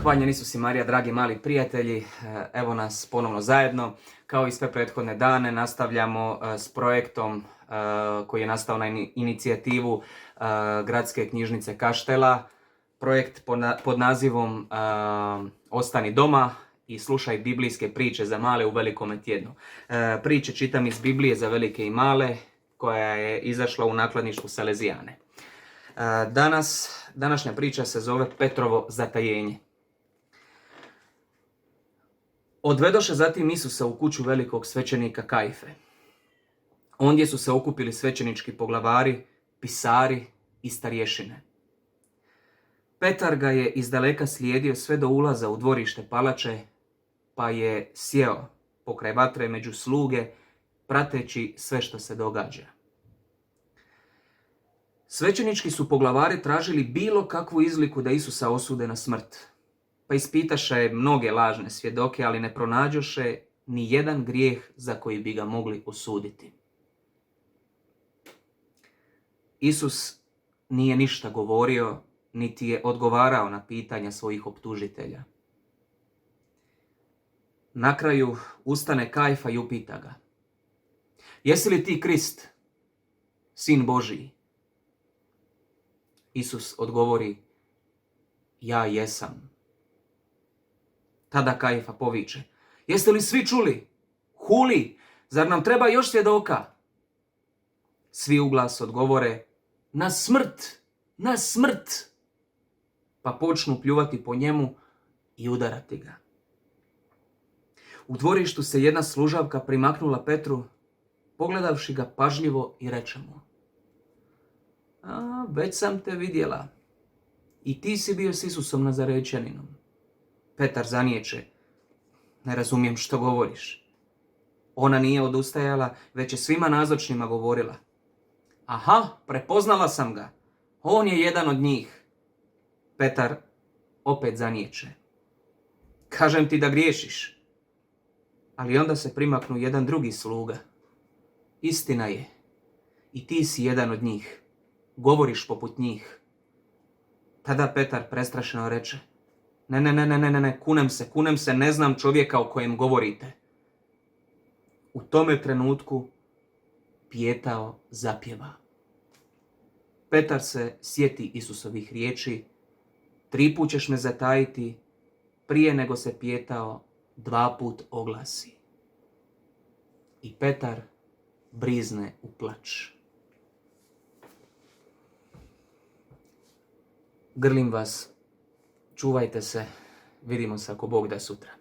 Hvaljen Isus i Marija, dragi mali prijatelji, evo nas ponovno zajedno. Kao i sve prethodne dane nastavljamo s projektom koji je nastao na inicijativu Gradske knjižnice Kaštela. Projekt pod nazivom Ostani doma i slušaj biblijske priče za male u velikome tjednu. Priče čitam iz Biblije za velike i male koja je izašla u nakladništvu Salezijane. Današnja priča se zove Petrovo zatajenje. Odvedoše zatim Isusa u kuću velikog svećenika Kajfe. Ondje su se okupili svećenički poglavari, pisari i starješine. Petar ga je izdaleka slijedio sve do ulaza u dvorište palače, pa je sjeo pokraj vatre među sluge, prateći sve što se događa. Svećenički su poglavari tražili bilo kakvu izliku da Isusa osude na smrt, pa ispitaše mnoge lažne svjedoke, ali ne pronađoše ni jedan grijeh za koji bi ga mogli osuditi. Isus nije ništa govorio, niti je odgovarao na pitanja svojih optužitelja. Na kraju ustane Kajfa i upita ga: "Jesi li ti Krist, Sin Božiji?" Isus odgovori: "Ja jesam." Tada Kajfa poviče: "Jeste li svi čuli? Huli, zar nam treba još svjedoka?" Svi uglas odgovore: "Na smrt, na smrt!" Pa počnu pljuvati po njemu i udarati ga. U dvorištu se jedna služavka primaknula Petru, pogledavši ga pažljivo, i reče mu: "Već sam te vidjela. I ti si bio s Isusom Nazarečaninom." Petar zaniječe: "Ne razumijem što govoriš." Ona nije odustajala, već je svima nazočnima govorila: "Aha, prepoznala sam ga. On je jedan od njih." Petar opet zaniječe: "Kažem ti da griješiš." Ali onda se primaknu jedan drugi sluga: "Istina je, i ti si jedan od njih. Govoriš poput njih." Tada Petar prestrašeno reče: Ne, kunem se, ne znam čovjeka o kojem govorite." U tome trenutku pijetao zapjeva. Petar se sjeti Isusovih riječi: "3 put ćeš me zatajiti prije nego se pijetao 2 put oglasi." I Petar brizne u plač. Grlim vas, čuvajte se, vidimo se ako Bog da sutra.